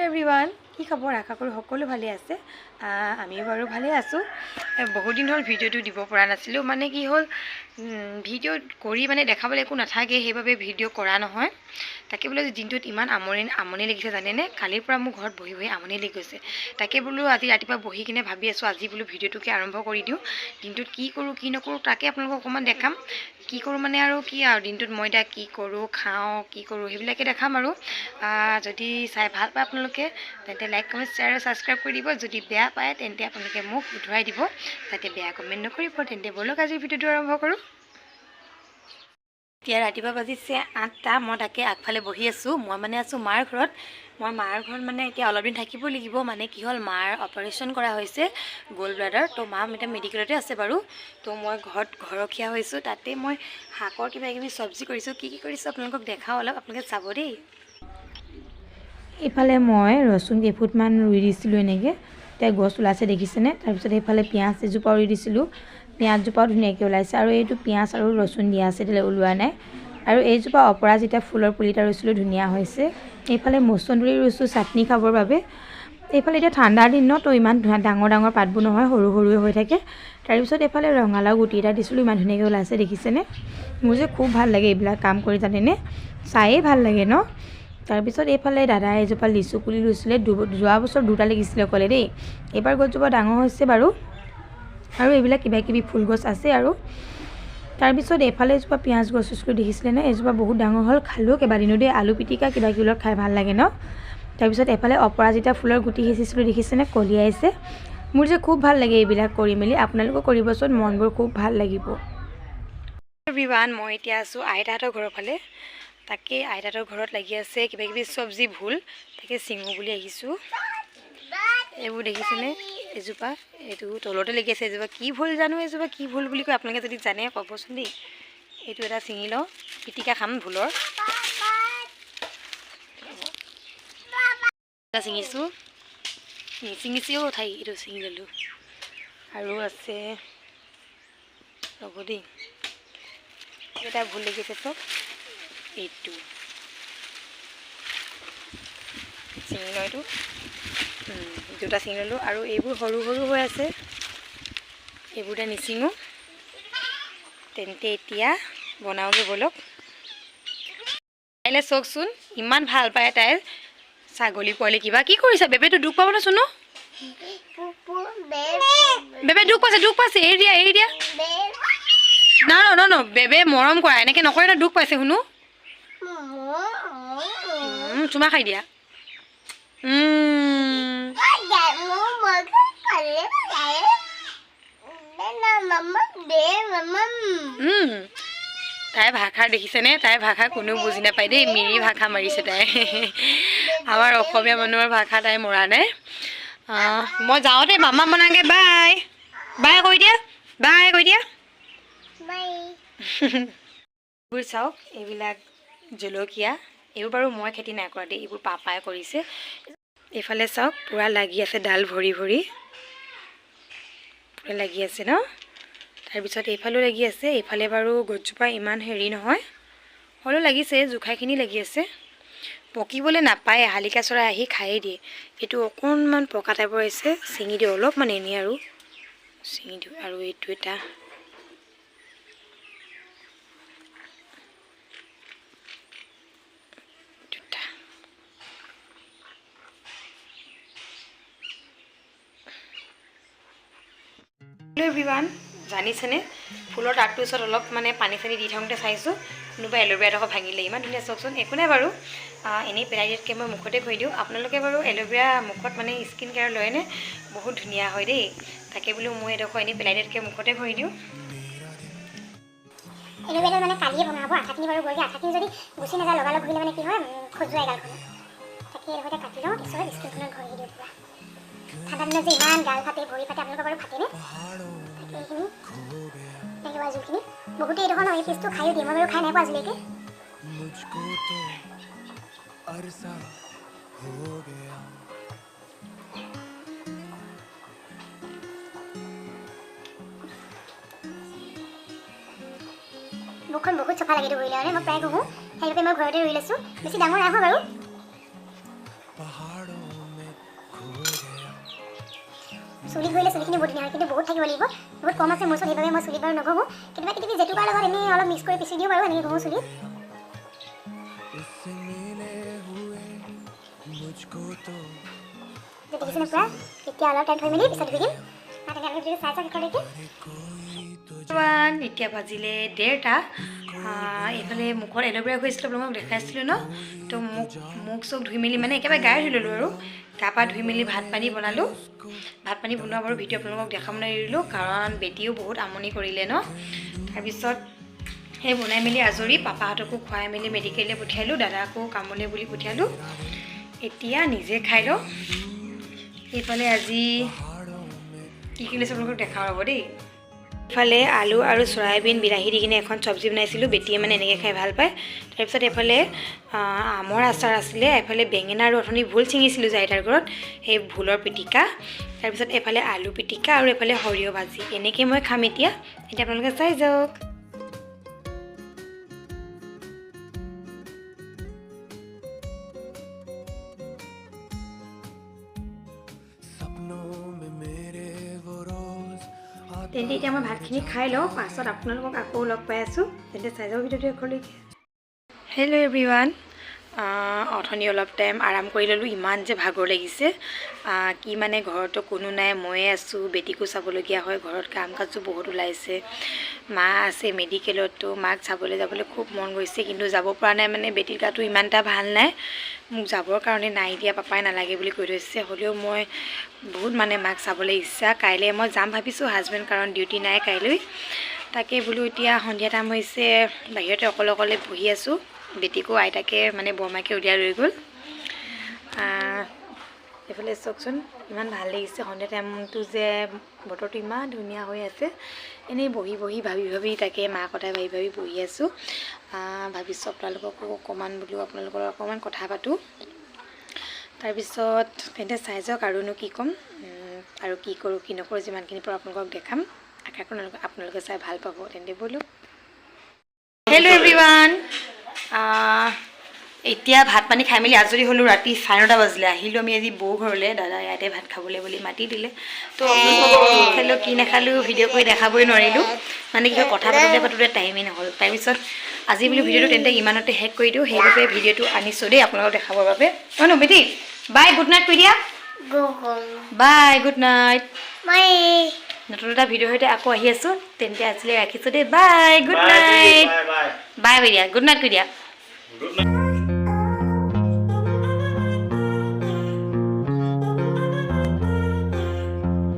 everyone কি খবৰ আশা কৰোঁ সকলো ভালে আছে আমিও বাৰু ভালে আছোঁ বহুত দিন হ'ল ভিডিঅ'টো দিব পৰা নাছিলোঁ মানে কি হ'ল ভিডিঅ' কৰি মানে দেখাবলৈ একো নাথাকে সেইবাবে ভিডিঅ' কৰা নহয় তাকে বোলে দিনটোত ইমান আমনি লাগিছে জানেনে কালিৰ পৰা মোৰ ঘৰত বহি বহি আমনি লাগি গৈছে তাকে বোলো আজি ৰাতিপুৱা বহি কিনে ভাবি আছোঁ আজি বোলো ভিডিঅ'টোকে আৰম্ভ কৰি দিওঁ দিনটোত কি কৰোঁ কি নকৰোঁ তাকে আপোনালোকক অকণমান দেখাম কি কৰোঁ মানে আৰু কি আৰু দিনটোত মই এতিয়া কি কৰোঁ খাওঁ কি কৰোঁ সেইবিলাকে দেখাম আৰু যদি চাই ভাল পায় আপোনালোকে তেন্তে লাইক কমেণ্ট শ্বেয়াৰ আৰু ছাবস্ক্ৰাইব কৰি দিব যদি বেয়া পায় তেন্তে আপোনালোকে মোক উঠুৱাই দিব যাতে বেয়া কমেণ্ট নকৰিব তেন্তে ব'লক আজিৰ ভিডিঅ'টো আৰম্ভ কৰোঁ এতিয়া ৰাতিপুৱা বাজিছে 8টা মই তাকে আগফালে বহি আছোঁ মই মানে আছোঁ মাৰ ঘৰত মই মাৰ ঘৰত মানে এতিয়া অলপ দিন থাকিব লাগিব মানে কি হ'ল মাৰ অপাৰেশ্যন কৰা হৈছে গ'ল্ড ব্লাডাৰ তো মা এতিয়া মেডিকেলতে আছে বাৰু তো মই ঘৰত ঘৰখীয়া হৈছোঁ তাতে মই শাকৰ কিবা কিবি চব্জি কৰিছোঁ কি কৰিছোঁ আপোনালোকক দেখাওঁ অলপ আপোনালোকে চাব দেই এইফালে মই ৰচুন কেইফুটমান ৰুই দিছিলোঁ এনেকৈ এতিয়া গছ ওলাইছে দেখিছেনে তাৰপিছত এইফালে পিঁয়াজ এজোপা ৰুই দিছিলোঁ পিঁয়াজজোপাও ধুনীয়াকৈ ওলাইছে আৰু এইটো পিঁয়াজ আৰু ৰচুন দিয়া আছে তেতিয়া ওলোৱা নাই আৰু এইজোপা অপৰাজিতা ফুলৰ পুলি এটা ৰুইছিলোঁ ধুনীয়া হৈছে এইফালে মচন্দৰী ৰুইছোঁ চাটনি খাবৰ বাবে এইফালে এতিয়া ঠাণ্ডাৰ দিন ন তো ইমান ডাঙৰ ডাঙৰ পাতবোৰ নহয় সৰু সৰুৱে হৈ থাকে তাৰপিছত এইফালে ৰঙালাও গুটি এটা দিছিলোঁ ইমান ধুনীয়াকৈ ওলাইছে দেখিছেনে মোৰ যে খুব ভাল লাগে এইবিলাক কাম কৰি জানেনে চায়েই ভাল লাগে ন তাৰপিছত এইফালে দাদাই এজোপা লিচু পুলি ৰুইছিলে যোৱা বছৰ দুটা লাগিছিলে ক'লে দেই এইবাৰ গছজোপা ডাঙৰ হৈছে বাৰু আৰু এইবিলাক কিবা কিবি ফুল গছ আছে আৰু তাৰপিছত এইফালে এজোপা পিঁয়াজ গছ ৰুইছিলোঁ দেখিছিলে নে এজোপা বহুত ডাঙৰ হ'ল খালোঁ কেইবাদিনো দেই আলু পিটিকা কিবা কিবি খাই ভাল লাগে ন তাৰপিছত এফালে অপৰাজিতা ফুলৰ গুটি সিঁচিছিলোঁ দেখিছেনে কলিয়াইছে মোৰ যে খুব ভাল লাগে এইবিলাক কৰি মেলি আপোনালোকেও কৰিবচোন মনবোৰ খুব ভাল লাগিব এভৰিৱান মই এতিয়া আছোঁ আইতাহঁতৰ ঘৰৰ ফালে তাকে আইতাহঁতৰ ঘৰত লাগি আছে কিবা কিবি চব্জি ভুল তাকে চিঙো বুলি আহিছোঁ এইবোৰ দেখিছেনে এজোপা এইটো তলতে লাগি আছে এজোপা কি ভুল জানো এজোপা কি ভুল বুলি কয় আপোনালোকে যদি জানে ক'বচোন দেই এইটো এটা ছিঙি লওঁ পিটিকা খাম ভুলৰ এটা ছিঙিছোঁ ছিঙিছেও ঠাই এইটো ছিঙি ল'লোঁ আৰু আছে ৰ'ব দেই এটা ভুল লাগিছে চব এইটো ছিঙি লওঁ এইটো দুটা ছিঙি ল'লোঁ আৰু এইবোৰ সৰু সৰু হৈ আছে এইবোৰ এতিয়া নিছিঙো তেন্তে এতিয়া বনাওঁগৈ ব'লক তাইলৈ চাওকচোন ইমান ভাল পায় তাইৰ ছাগলী পোৱালি কিবা কি কৰিছা বেবেটো দুখ পাব না চুনো বেবে দুখ পাইছে এৰি দিয়া না ন বেবে মৰম কৰা এনেকৈ নকৰে ন দুখ পাইছে শুনো চুমা খাই দিয়া তাই ভাষা দেখিছেনে তাই ভাষা কোনো বুজি নাপায় দেই মিৰি ভাষা মাৰিছে তাই আমাৰ অসমীয়া মানুহৰ ভাষা তাই মৰা নাই মই যাওঁতে মামা বনাগে বাই বাই কৈ দিয়া এইবোৰ চাওক এইবিলাক জলকীয়া এইবোৰ বাৰু মই খেতি নাই কৰা দেই এইবোৰ পাপাই কৰিছে এইফালে চাওক পূৰা লাগি আছে ডাল ভৰি ভৰি পূৰা লাগি আছে ন তাৰপিছত এইফালেও লাগি আছে এইফালে বাৰু গছজোপা ইমান হেৰি নহয় হ'লেও লাগিছে জোখাইখিনি লাগি আছে পকিবলৈ নাপায় শালিকা চৰাই আহি খায়েই দিয়ে এইটো অকণমান পকা টাইপৰ আহিছে ছিঙি দিওঁ অলপমান এনেই আৰু ছিঙি দিওঁ আৰু এইটো এটা এভৰিৱান জানিছেনে ফুলৰ টাবটোৰ ওচৰত অলপ মানে পানী চানী দি থাকোঁতে চাইছোঁ কোনোবা এল'ভেৰা এডোখৰ ভাঙিলে ইমান ধুনীয়া চাওকচোন একো নাই বাৰু এনেই পেলাই দিয়াতকৈ মই মুখতে ঘঁহি দিওঁ আপোনালোকে বাৰু এল'ভেৰা মুখত মানে স্কিন কেয়াৰ লয়নে বহুত ধুনীয়া হয় দেই তাকে বোলো মই এডোখৰ এনেই পেলাই দিয়াতকৈ মুখতে ঘঁহি দিওঁ এল'ভেৰা মানে কালিয়ে ভঙা হ'ব আঠাখিনি বাৰু গৈ আঠাখিনি যদি গুচি নাযায় লগালগ ঘঁহিলে মানে কি হয় খজুৱাই গালখনত তাকে এডোখৰতে কাটি লওঁ তাৰপিছত স্কিনখনত ঘঁহি দিওঁ পুৰা ঠাণ্ডা দিনত যে ইমান গাল ফাটে ভৰি ফাটে আপোনালোকৰ বাৰু ফাটেনে তাকে এইখিনি একেবাৰে জোলখিনি বহুতে এইডোখৰ ন এই পিচটো খায়ো দিয়ে মই বাৰু খাই নাই পোৱা আজিলৈকে মুখখন বহুত চফা লাগে ধুই লওঁনে মই প্ৰায় ঘঁহোঁ সেইবাবে মই ঘৰতে ৰুই লৈছোঁ বেছি ডাঙৰ নাই হোৱা বাৰু চুলি ঘঁহিলে চুলিখিনি বহুত ধুনীয়া হয় কিন্তু বহুত থাকিব লাগিব বহুত কম আছে মোৰ ওচৰত সেইবাবে মই চুলি বাৰু নঘঁহোঁ কেতিয়াবা কেতিয়াবা জেতুকাৰ লগত এনেই অলপ মিক্স কৰি পিচি দিওঁ বাৰু এনেকৈ ঘঁহোঁ চুলি দেখিছেনে পুৰা এতিয়া অলপ টাইম থৈ মেলি পিছত ধুই দিম আৰু তেনে আমি ভিডিঅ'টো চাই শেষলৈকে এতিয়া বাজিলে 1:30 এইফালে মুখত এল'ভেৰা হৈছিলোঁ আপোনালোকক দেখাইছিলোঁ ন তো মুখ চুখ ধুই মেলি মানে একেবাৰে গায়ে ধুই ল'লোঁ আৰু গা পা ধুই মেলি ভাত পানী বনালোঁ ভাত পানী বনোৱা বাৰু ভিডিঅ' আপোনালোকক দেখাব নোৱাৰিলোঁ কাৰণ বেটিও বহুত আমনি কৰিলে ন তাৰপিছত সেই বনাই মেলি আজৰি পাপাহঁতকো খুৱাই মেলি মেডিকেললৈ পঠিয়ালোঁ দাদাকো কামলৈ বুলি পঠিয়ালোঁ এতিয়া নিজে খাই লওঁ এইফালে আজি কি কি লৈছে আপোনালোকক দেখাওঁ ৰ'ব দেই ইফালে আলু আৰু চয়াবিন বিলাহী দি কিনে এখন চব্জি বনাইছিলোঁ বেটিয়ে মানে এনেকৈ খাই ভাল পায় তাৰপিছত এইফালে আমৰ আচাৰ আছিলে এফালে বেঙেনা আৰু অথনি ভোল ছিঙিছিলোঁ জাইতাৰ ঘৰত সেই ভোলৰ পিটিকা তাৰপিছত এফালে আলু পিটিকা আৰু এফালে সৰিয়হ ভাজি এনেকৈ মই খাম এতিয়া আপোনালোকে চাই যাওক তেন্তে এতিয়া মই ভাতখিনি খাই লওঁ পাছত আপোনালোকক আকৌ লগ পাই আছোঁ তেন্তে চাই যাওঁ ভিডিঅ'টো শেষলৈকে হেল্ল' এভৰিৱান অথনি অলপ টাইম আৰাম কৰি ল'লোঁ ইমান যে ভাগৰ লাগিছে কি মানে ঘৰতো কোনো নাই ময়ে আছোঁ বেটিকো চাবলগীয়া হয় ঘৰত কাম কাজো বহুত ওলাইছে মা আছে মেডিকেলতো মাক চাবলৈ যাবলৈ খুব মন গৈছে কিন্তু যাব পৰা নাই মানে বেটিৰ গাটো ইমান এটা ভাল নাই মোক যাবৰ কাৰণে নাই দিয়া পাপাই নালাগে বুলি কৈ থৈছে হ'লেও মই বহুত মানে মাক চাবলৈ ইচ্ছা কাইলৈ মই যাম ভাবিছোঁ হাজবেণ্ড কাৰণ ডিউটি নাই কাইলৈ তাকে বোলো এতিয়া সন্ধিয়া টাইম হৈছে বাহিৰতে অকলে অকলে বহি আছোঁ বেটিকো আইতাকে মানে বৰমাকে উলিয়াই লৈ গ'ল এইফালে চাওকচোন ইমান ভাল লাগিছে সন্ধিয়া টাইমটো যে বতৰটো ইমান ধুনীয়া হৈ আছে এনেই বহি বহি ভাবি ভাবি তাকে মাৰ কথাই ভাবি ভাবি বহি আছোঁ ভাবিছোঁ আপোনালোককো অকণমান বোলো আপোনালোকৰ অকণমান কথা পাতোঁ তাৰপিছত তেন্তে চাই যাওক আৰুনো কি ক'ম আৰু কি কৰোঁ কি নকৰোঁ যিমানখিনি পৰা আপোনালোকক দেখাম আশা কৰোঁ আপোনালোকে চাই ভাল পাব তেন্তে বোলো হেল্ল' এভৰিৱান এতিয়া ভাত পানী খাই মেলি আজৰি হ'লোঁ ৰাতি 9:30 বাজিলে আহিলোঁ আমি আজি বৌ ঘৰলৈ দাদা ইয়াতে ভাত খাবলৈ বুলি মাতি দিলে তো খালোঁ কি নাখালোঁ ভিডিঅ' কৰি দেখাবই নোৱাৰিলোঁ মানে কি হয় কথা পাতোঁতে টাইমেই নহ'ল তাৰপিছত আজি বোলো ভিডিঅ'টো তেন্তে ইমানতে শেষ কৰি দিওঁ সেইবাবে ভিডিঅ'টো আনিছোঁ দেই আপোনালোকক দেখাবৰ বাবে ন বেটি বাই গুড নাইট কৈ দিয়া বাই গুড নাইট নতুন এটা ভিডিঅ'ৰ সৈতে আকৌ আহি আছোঁ তেন্তে আজিলৈ ৰাখিছোঁ দেই বাই গুড নাইট বাই কৈ দিয়া গুড নাইট কৈ দিয়া